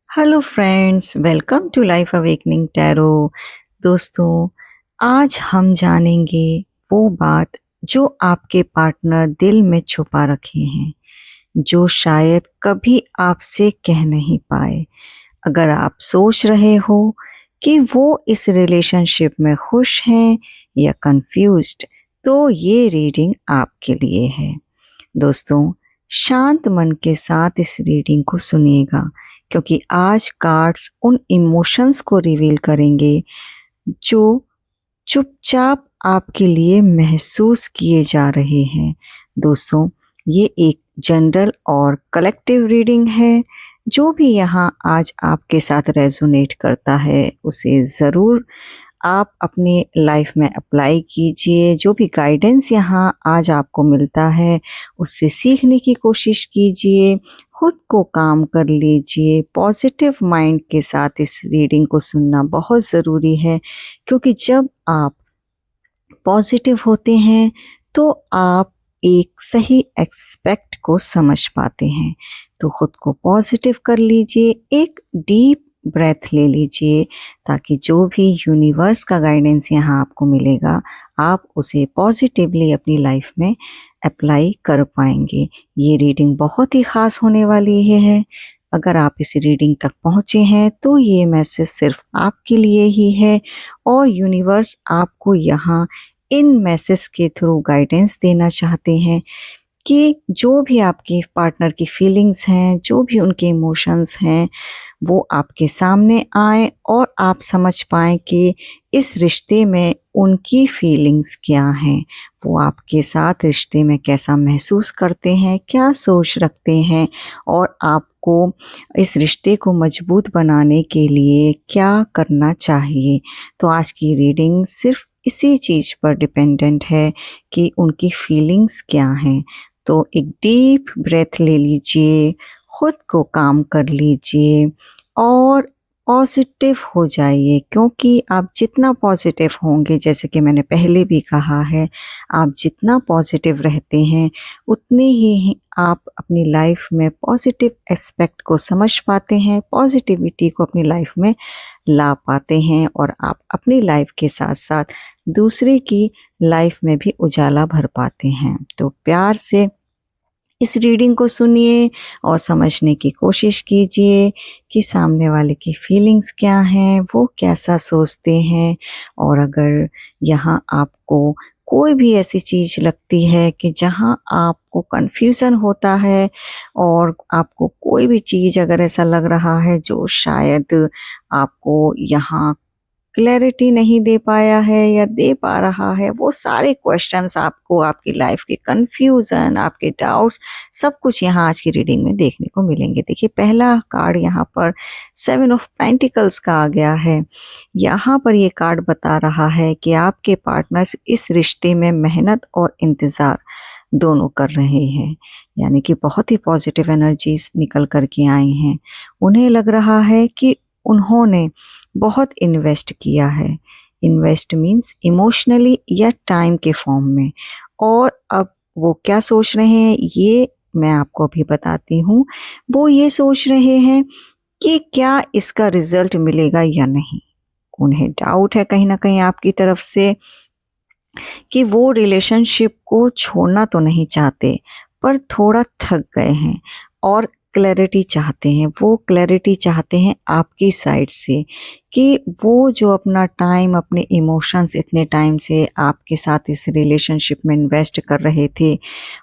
Hello friends, welcome to life awakening tarot. दोस्तों, आज हम जानेंगे वो बात जो आपके पार्टनर दिल में छुपा रखे हैं, जो शायद कभी आपसे कह नहीं पाए। अगर आप सोच रहे हो कि वो इस रिलेशनशिप में खुश हैं या कंफ्यूज्ड, तो ये रीडिंग आपके लिए है। दोस्तों, शांत मन के साथ इस रीडिंग को सुनिएगा, क्योंकि आज कार्ड्स उन इमोशंस को रिवील करेंगे जो चुपचाप आपके लिए महसूस किए जा रहे हैं। दोस्तों, ये एक जनरल और कलेक्टिव रीडिंग है। जो भी यहाँ आज आपके साथ रेजोनेट करता है, उसे ज़रूर आप अपनी लाइफ में अप्लाई कीजिए। जो भी गाइडेंस यहाँ आज आपको मिलता है, उससे सीखने की कोशिश कीजिए। खुद को काम कर लीजिए। पॉजिटिव माइंड के साथ इस रीडिंग को सुनना बहुत ज़रूरी है, क्योंकि जब आप पॉजिटिव होते हैं तो आप एक सही एक्सपेक्ट को समझ पाते हैं। तो खुद को पॉजिटिव कर लीजिए, एक डीप ब्रेथ ले लीजिए, ताकि जो भी यूनिवर्स का गाइडेंस यहाँ आपको मिलेगा, आप उसे पॉजिटिवली अपनी लाइफ में अप्लाई कर पाएंगे। ये रीडिंग बहुत ही ख़ास होने वाली है। अगर आप इस रीडिंग तक पहुँचे हैं तो ये मैसेज सिर्फ आपके लिए ही है, और यूनिवर्स आपको यहाँ इन मैसेज के थ्रू गाइडेंस देना चाहते हैं कि जो भी आपके पार्टनर की फीलिंग्स हैं, जो भी उनके इमोशंस हैं, वो आपके सामने आए और आप समझ पाएँ कि इस रिश्ते में उनकी फीलिंग्स क्या हैं। वो आपके साथ रिश्ते में कैसा महसूस करते हैं, क्या सोच रखते हैं, और आपको इस रिश्ते को मजबूत बनाने के लिए क्या करना चाहिए। तो आज की रीडिंग सिर्फ इसी चीज़ पर डिपेंडेंट है कि उनकी फीलिंग्स क्या हैं। तो एक डीप ब्रेथ ले लीजिए, खुद को काम कर लीजिए और पॉजिटिव हो जाइए, क्योंकि आप जितना पॉजिटिव होंगे, जैसे कि मैंने पहले भी कहा है, आप जितना पॉजिटिव रहते हैं उतने ही आप अपनी लाइफ में पॉजिटिव एस्पेक्ट को समझ पाते हैं, पॉजिटिविटी को अपनी लाइफ में ला पाते हैं, और आप अपनी लाइफ के साथ साथ दूसरे की लाइफ में भी उजाला भर पाते हैं। तो प्यार से इस रीडिंग को सुनिए और समझने की कोशिश कीजिए कि सामने वाले की फीलिंग्स क्या हैं, वो कैसा सोचते हैं। और अगर यहाँ आपको कोई भी ऐसी चीज़ लगती है कि जहाँ आपको कन्फ्यूज़न होता है, और आपको कोई भी चीज़ अगर ऐसा लग रहा है जो शायद आपको यहाँ क्लैरिटी नहीं दे पाया है या दे पा रहा है, वो सारे क्वेश्चंस आपको आपकी लाइफ के कन्फ्यूज़न, आपके डाउट्स, सब कुछ यहाँ आज की रीडिंग में देखने को मिलेंगे। देखिए, पहला कार्ड यहाँ पर 7 ऑफ पेंटिकल्स का आ गया है। यहाँ पर ये कार्ड बता रहा है कि आपके पार्टनर्स इस रिश्ते में मेहनत और इंतज़ार दोनों कर रहे हैं, यानी कि बहुत ही पॉजिटिव एनर्जीज निकल कर के आई हैं। उन्हें लग रहा है कि उन्होंने बहुत इन्वेस्ट किया है। इन्वेस्ट मीन्स इमोशनली या टाइम के फॉर्म में, और अब वो क्या सोच रहे हैं ये मैं आपको अभी बताती हूँ। वो ये सोच रहे हैं कि क्या इसका रिजल्ट मिलेगा या नहीं। उन्हें डाउट है कहीं ना कहीं आपकी तरफ से कि वो रिलेशनशिप को छोड़ना तो नहीं चाहते, पर थोड़ा थक गए हैं और क्लैरिटी चाहते हैं। वो क्लैरिटी चाहते हैं आपकी साइड से कि वो जो अपना टाइम, अपने इमोशंस इतने टाइम से आपके साथ इस रिलेशनशिप में इन्वेस्ट कर रहे थे,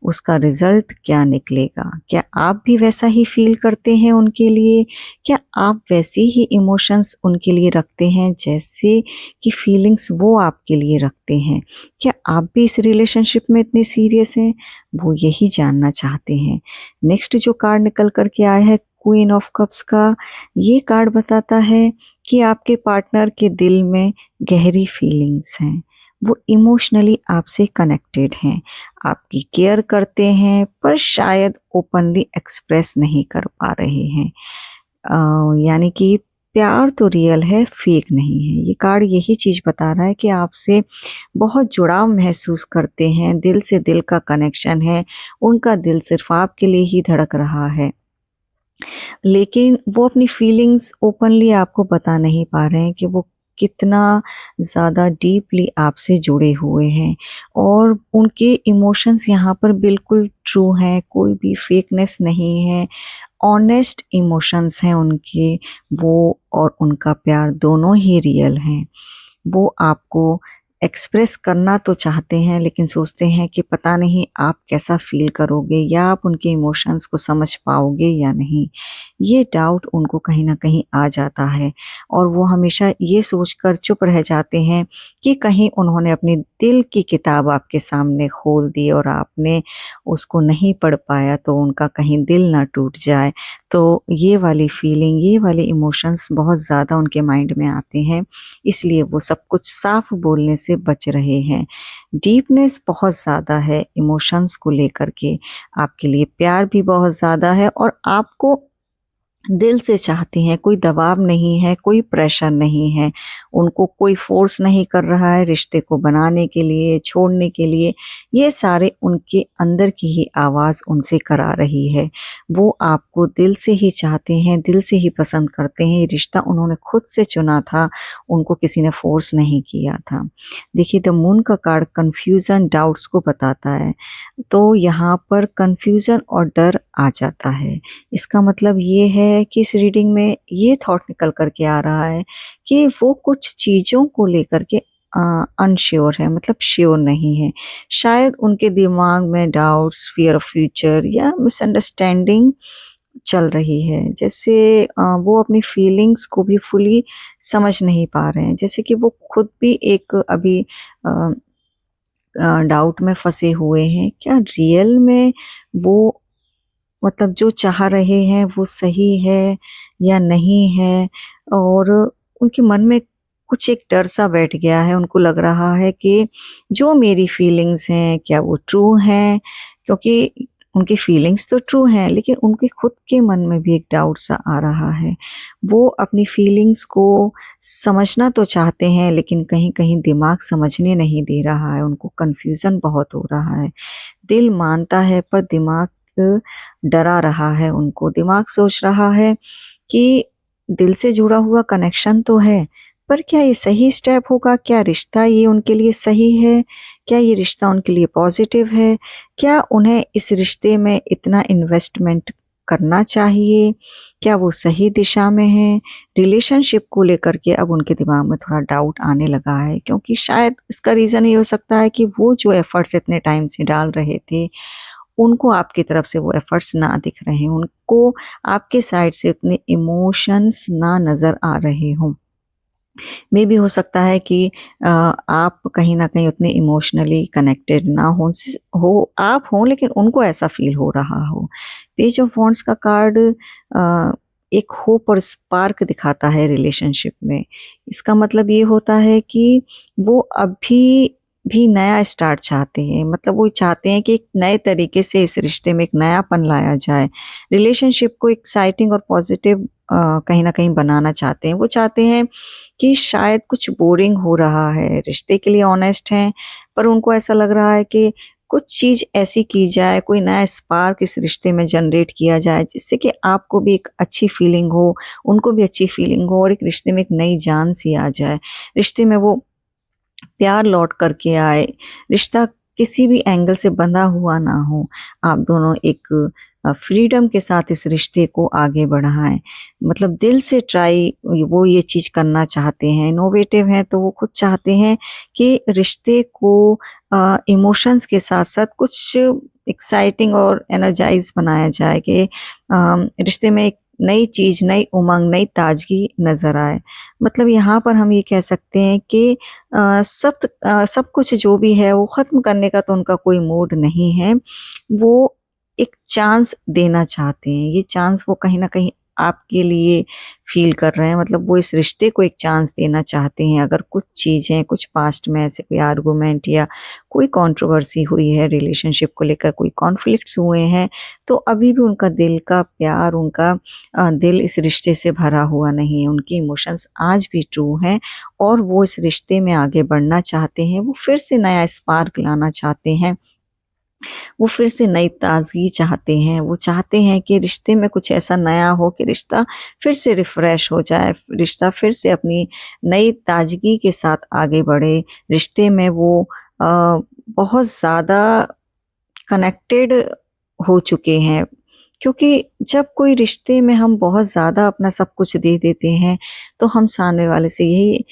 उसका रिज़ल्ट क्या निकलेगा। क्या आप भी वैसा ही फ़ील करते हैं उनके लिए? क्या आप वैसे ही इमोशंस उनके लिए रखते हैं जैसे कि फीलिंग्स वो आपके लिए रखते हैं? क्या आप भी इस रिलेशनशिप में इतने सीरियस हैं? वो यही जानना चाहते हैं। नेक्स्ट जो कार्ड निकल कर के आया है, क्वीन ऑफ कप्स का, ये कार्ड बताता है कि आपके पार्टनर के दिल में गहरी फीलिंग्स हैं। वो इमोशनली आपसे कनेक्टेड हैं, आपकी केयर करते हैं, पर शायद ओपनली एक्सप्रेस नहीं कर पा रहे हैं। यानी कि प्यार तो रियल है, फेक नहीं है। ये कार्ड यही चीज़ बता रहा है कि आपसे बहुत जुड़ाव महसूस करते हैं, दिल से दिल का कनेक्शन है, उनका दिल सिर्फ आपके लिए ही धड़क रहा है। लेकिन वो अपनी फीलिंग्स ओपनली आपको बता नहीं पा रहे हैं कि वो कितना ज़्यादा डीपली आपसे जुड़े हुए हैं और उनके इमोशंस यहाँ पर बिल्कुल ट्रू हैं, कोई भी फेकनेस नहीं है, ऑनेस्ट इमोशंस हैं उनके, वो और उनका प्यार दोनों ही रियल हैं। वो आपको एक्सप्रेस करना तो चाहते हैं लेकिन सोचते हैं कि पता नहीं आप कैसा फ़ील करोगे या आप उनके इमोशंस को समझ पाओगे या नहीं। ये डाउट उनको कहीं न कहीं आ जाता है और वो हमेशा ये सोचकर चुप रह जाते हैं कि कहीं उन्होंने अपनी दिल की किताब आपके सामने खोल दी और आपने उसको नहीं पढ़ पाया तो उनका कहीं दिल ना टूट जाए। तो ये वाली फ़ीलिंग, ये वाले इमोशंस बहुत ज़्यादा उनके माइंड में आते हैं, इसलिए वो सब कुछ साफ बोलने से बच रहे हैं। डीपनेस बहुत ज़्यादा है इमोशंस को लेकर के, आपके लिए प्यार भी बहुत ज़्यादा है और आपको दिल से चाहती हैं, कोई दबाव नहीं है, कोई प्रेशर नहीं है, उनको कोई फ़ोर्स नहीं कर रहा है रिश्ते को बनाने के लिए, छोड़ने के लिए, ये सारे उनके अंदर की ही आवाज़ उनसे करा रही है। वो आपको दिल से ही चाहते हैं, दिल से ही पसंद करते हैं, ये रिश्ता उन्होंने खुद से चुना था, उनको किसी ने फ़ोर्स नहीं किया था। देखिए द मून का कार्ड कन्फ्यूज़न, डाउट्स को बताता है, तो यहाँ पर कन्फ्यूज़न और डर आ जाता है। इसका मतलब ये है कि इस रीडिंग में ये थॉट निकल कर के आ रहा है कि वो कुछ चीज़ों को लेकर के अनश्योर है, मतलब श्योर नहीं है। शायद उनके दिमाग में डाउट्स, फ़ियर ऑफ फ्यूचर या मिसअंडरस्टैंडिंग चल रही है। जैसे वो अपनी फीलिंग्स को भी फुली समझ नहीं पा रहे हैं। जैसे कि वो खुद भी एक अभी अ डाउट में फँसे हुए हैं। क्या रियल में वो मतलब जो चाह रहे हैं वो सही है या नहीं है? और उनके मन में कुछ एक डर-सा बैठ गया है, उनको लग रहा है कि जो मेरी फीलिंग्स हैं, क्या वो ट्रू हैं? क्योंकि उनकी फीलिंग्स तो ट्रू हैं, लेकिन उनके खुद के मन में भी एक डाउट-सा आ रहा है। वो अपनी फीलिंग्स को समझना तो चाहते हैं, लेकिन कहीं-कहीं दिमाग समझने नहीं दे रहा है, उनको कन्फ्यूज़न बहुत हो रहा है। दिल मानता है पर दिमाग डरा रहा है उनको। दिमाग सोच रहा है कि दिल से जुड़ा हुआ कनेक्शन तो है, पर क्या ये सही स्टेप होगा? क्या रिश्ता ये उनके लिए सही है? क्या ये रिश्ता उनके लिए पॉज़िटिव है? क्या उन्हें इस रिश्ते में इतना इन्वेस्टमेंट करना चाहिए? क्या वो सही दिशा में हैं? रिलेशनशिप को लेकर के अब उनके दिमाग में थोड़ा डाउट आने लगा है, क्योंकि शायद इसका रीज़न ये हो सकता है कि वो जो एफ़र्ट्स इतने टाइम से डाल रहे थे, उनको आपकी तरफ से वो एफ़र्ट्स ना दिख रहे हों, उनको आपके साइड से उतने इमोशंस ना नज़र आ रहे हों। मेबी हो सकता है कि आप कहीं न कहीं उतने इमोशनली कनेक्टेड ना आप हों, लेकिन उनको ऐसा फ़ील हो रहा हो। पेज ऑफ वॉन्ड्स का कार्ड अ, एक होप और स्पार्क दिखाता है रिलेशनशिप में। इसका मतलब ये होता है कि वो अभी भी नया स्टार्ट चाहते हैं, मतलब वो चाहते हैं कि एक नए तरीके से इस रिश्ते में एक नयापन लाया जाए। रिलेशनशिप को एक्साइटिंग और पॉज़िटिव कहीं न कहीं बनाना चाहते हैं। वो चाहते हैं कि शायद कुछ बोरिंग हो रहा है, रिश्ते के लिए ऑनेस्ट हैं, पर उनको ऐसा लग रहा है कि कुछ चीज़ ऐसी की जाए, कोई नया स्पार्क इस रिश्ते में जनरेट किया जाए, जिससे कि आपको भी एक अच्छी फीलिंग हो, उनको भी अच्छी फीलिंग हो और एक रिश्ते में एक नई जान सी आ जाए। रिश्ते में वो प्यार लौट कर के आए, रिश्ता किसी भी एंगल से बंधा हुआ ना हो। आप दोनों एक फ्रीडम के साथ इस रिश्ते को आगे बढ़ाएँ। मतलब दिल से ट्राई वो ये चीज़ करना चाहते हैं, इनोवेटिव हैं तो वो खुद चाहते हैं कि रिश्ते को इमोशंस के साथ-साथ कुछ एक्साइटिंग और एनर्जाइज़ बनाया जाए कि रिश्ते में एक नई चीज़, नई उमंग, नई ताज़गी नज़र आए। मतलब यहाँ पर हम ये कह सकते हैं कि सब कुछ जो भी है वो ख़त्म करने का तो उनका कोई मूड नहीं है। वो एक चांस देना चाहते हैं। ये चांस वो कहीं न कहीं आपके लिए फ़ील कर रहे हैं, मतलब वो इस रिश्ते को एक चांस देना चाहते हैं। अगर कुछ चीज़ें, कुछ पास्ट में ऐसे कोई आर्गुमेंट या कोई कंट्रोवर्सी हुई है रिलेशनशिप को लेकर, कोई कॉन्फ्लिक्ट्स हुए हैं, तो अभी भी उनका दिल का प्यार, उनका दिल इस रिश्ते से भरा हुआ नहीं है। उनके इमोशंस आज भी ट्रू हैं और वो इस रिश्ते में आगे बढ़ना चाहते हैं, वो फिर से नया स्पार्क लाना चाहते हैं। वो फिर से नई ताज़गी चाहते हैं, वो चाहते हैं कि रिश्ते में कुछ ऐसा नया हो कि रिश्ता फिर से रिफ़्रेश हो जाए, रिश्ता फिर से अपनी नई ताज़गी के साथ आगे बढ़े। रिश्ते में वो बहुत ज़्यादा कनेक्टेड हो चुके हैं, क्योंकि जब कोई रिश्ते में हम बहुत ज़्यादा अपना सब कुछ दे देते हैं, तो हम सामने वाले से यही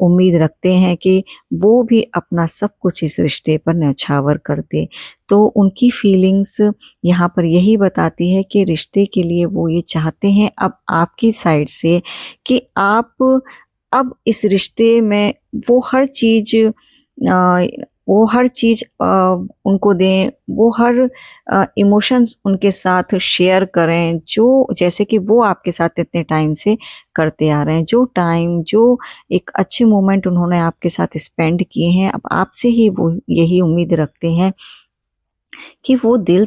उम्मीद रखते हैं कि वो भी अपना सब कुछ इस रिश्ते पर न्यौछावर कर दे। तो उनकी फीलिंग्स यहाँ पर यही बताती है कि रिश्ते के लिए वो ये चाहते हैं अब आपकी साइड से कि आप अब इस रिश्ते में वो हर चीज़ उनको दें, वो हर इमोशंस उनके साथ शेयर करें, जो जैसे कि वो आपके साथ इतने टाइम से करते आ रहे हैं। जो एक अच्छे मोमेंट उन्होंने आपके साथ स्पेंड किए हैं, अब आपसे ही वो यही उम्मीद रखते हैं कि वो दिल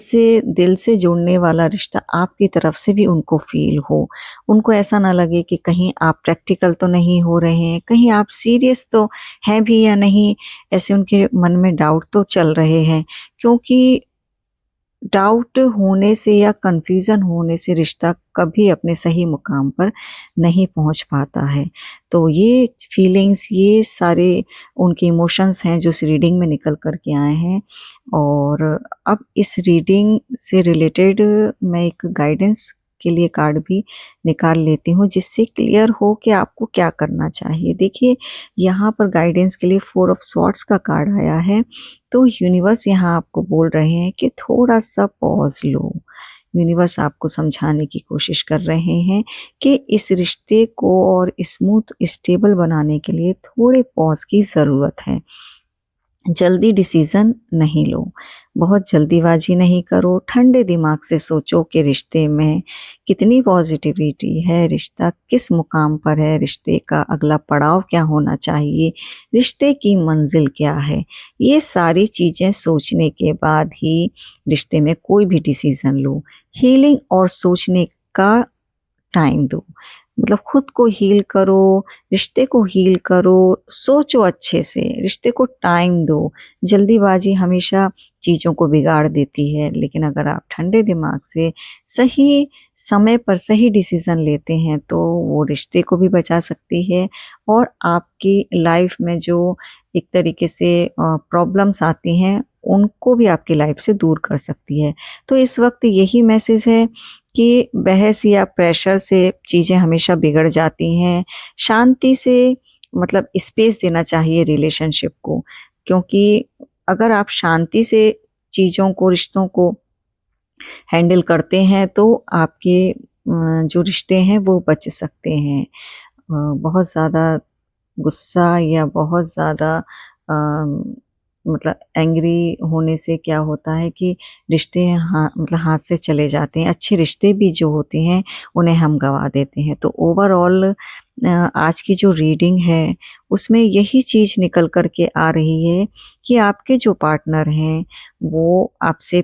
से जुड़ने वाला रिश्ता आपकी तरफ से भी उनको फ़ील हो। उनको ऐसा ना लगे कि कहीं आप प्रैक्टिकल तो नहीं हो रहे हैं, कहीं आप सीरियस तो हैं भी या नहीं, ऐसे उनके मन में डाउट तो चल रहे हैं। क्योंकि डाउट होने से या कन्फ्यूज़न होने से रिश्ता कभी अपने सही मुकाम पर नहीं पहुँच पाता है। तो ये फीलिंग्स, ये सारे उनके इमोशंस हैं जो इस रीडिंग में निकल कर के आए हैं। और अब इस रीडिंग से रिलेटेड मैं एक गाइडेंस के लिए कार्ड भी निकाल लेती हूँ, जिससे क्लियर हो कि आपको क्या करना चाहिए। देखिए, यहाँ पर गाइडेंस के लिए 4 ऑफ स्वॉर्ड्स का कार्ड आया है। तो यूनिवर्स यहाँ आपको बोल रहे हैं कि थोड़ा-सा पॉज़ लो। यूनिवर्स आपको समझाने की कोशिश कर रहे हैं कि इस रिश्ते को और स्मूथ स्टेबल बनाने के लिए थोड़े पॉज़ की ज़रूरत है। जल्दी डिसीज़न नहीं लो, बहुत जल्दीबाजी नहीं करो, ठंडे दिमाग से सोचो कि रिश्ते में कितनी पॉज़िटिविटी है, रिश्ता किस मुकाम पर है, रिश्ते का अगला पड़ाव क्या होना चाहिए, रिश्ते की मंज़िल क्या है। ये सारी चीज़ें सोचने के बाद ही रिश्ते में कोई भी डिसीज़न लो। हीलिंग और सोचने का टाइम दो, मतलब खुद को हील करो, रिश्ते को हील करो, सोचो अच्छे से, रिश्ते को टाइम दो। जल्दीबाजी हमेशा चीज़ों को बिगाड़ देती है, लेकिन अगर आप ठंडे दिमाग से सही समय पर सही डिसीज़न लेते हैं, तो वो रिश्ते को भी बचा सकती है और आपकी लाइफ़ में जो एक तरीके से प्रॉब्लम्स आती हैं, उनको भी आपकी लाइफ़ से दूर कर सकती है। तो इस वक़्त यही मैसेज है कि बहस या प्रेशर से चीज़ें हमेशा बिगड़ जाती हैं। शांति से मतलब स्पेस देना चाहिए रिलेशनशिप को, क्योंकि अगर आप शांति से चीज़ों को, रिश्तों को हैंडल करते हैं, तो आपके जो रिश्ते हैं वो बच सकते हैं। बहुत ज़्यादा गुस्सा या बहुत ज़्यादा मतलब एंग्री होने से क्या होता है कि रिश्ते मतलब हाथ से चले जाते हैं। अच्छे रिश्ते भी जो होते हैं, उन्हें हम गँवा देते हैं। तो ओवरऑल आज की जो रीडिंग है, उसमें यही चीज़ निकल कर के आ रही है कि आपके जो पार्टनर हैं, वो आपसे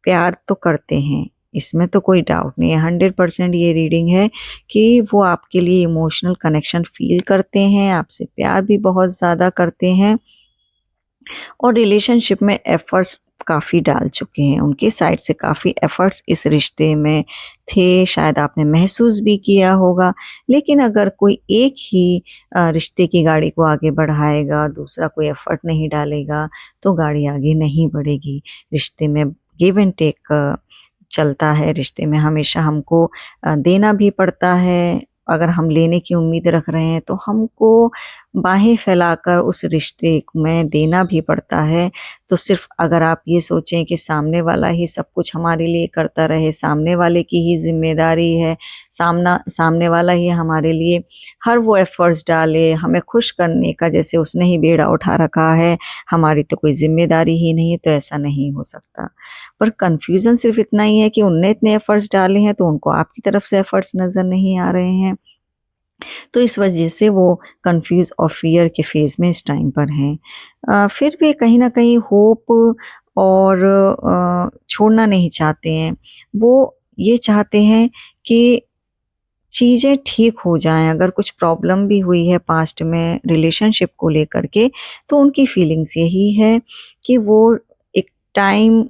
प्यार तो करते हैं, इसमें तो कोई डाउट नहीं है। 100% ये रीडिंग है कि वो आपके लिए इमोशनल कनेक्शन फ़ील करते हैं, आपसे प्यार भी बहुत ज़्यादा करते हैं और रिलेशनशिप में एफ़र्ट्स काफ़ी डाल चुके हैं। उनकी साइड से काफ़ी एफ़र्ट्स इस रिश्ते में थे, शायद आपने महसूस भी किया होगा। लेकिन अगर कोई एक ही रिश्ते की गाड़ी को आगे बढ़ाएगा, दूसरा कोई एफ़र्ट नहीं डालेगा, तो गाड़ी आगे नहीं बढ़ेगी। रिश्ते में गिव एंड टेक चलता है, रिश्ते में हमेशा हमको देना भी पड़ता है। अगर हम लेने की उम्मीद रख रहे हैं, तो हमको बाहें फैलाकर उस रिश्ते में देना भी पड़ता है। तो सिर्फ़ अगर आप ये सोचें कि सामने वाला ही सब कुछ हमारे लिए करता रहे, सामने वाले की ही ज़िम्मेदारी है, सामने वाला ही हमारे लिए हर वो एफ़र्ट्स डाले, हमें खुश करने का, जैसे उसने ही बेड़ा उठा रखा है, हमारी तो कोई ज़िम्मेदारी ही नहीं है, तो ऐसा नहीं हो सकता। पर कन्फ्यूज़न सिर्फ़ इतना ही है कि उनने इतने एफ़र्ट्स डाले हैं, तो उनको आपकी तरफ से एफ़र्ट्स नज़र नहीं आ रहे हैं। तो इस वजह से वो कन्फ्यूज़ और फ़ियर के फ़ेज़ में इस टाइम पर हैं। फिर भी कहीं न कहीं होप और छोड़ना नहीं चाहते हैं। वो ये चाहते हैं कि चीज़ें ठीक हो जाएँ। अगर कुछ प्रॉब्लम भी हुई है पास्ट में रिलेशनशिप को लेकर के, तो उनकी फ़ीलिंग्स यही है कि वो एक टाइम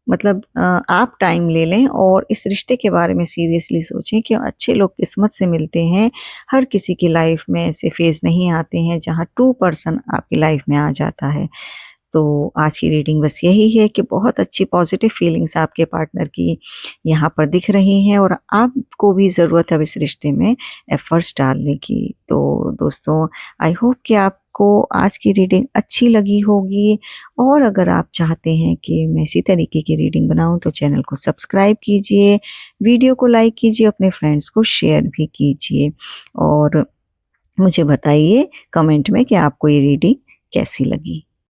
मतलब आप टाइम ले लें और इस रिश्ते के बारे में सीरियसली सोचें कि अच्छे लोग किस्मत से मिलते हैं। हर किसी की लाइफ में ऐसे फेज़ नहीं आते हैं जहाँ ट्रू पर्सन आपकी लाइफ में आ जाता है। तो आज की रीडिंग बस यही है कि बहुत अच्छी पॉजिटिव फीलिंग्स आपके पार्टनर की यहाँ पर दिख रही हैं और आपको भी ज़रूरत है अब इस रिश्ते में एफ़र्ट्स डालने की। तो दोस्तों, आई होप कि आपको आज की रीडिंग अच्छी लगी होगी और अगर आप चाहते हैं कि मैं इसी तरीके की रीडिंग बनाऊँ तो चैनल को सब्सक्राइब कीजिए, वीडियो को लाइक कीजिए, अपने फ्रेंड्स को शेयर भी कीजिए और मुझे बताइए कमेंट में कि आपको ये रीडिंग कैसी लगी।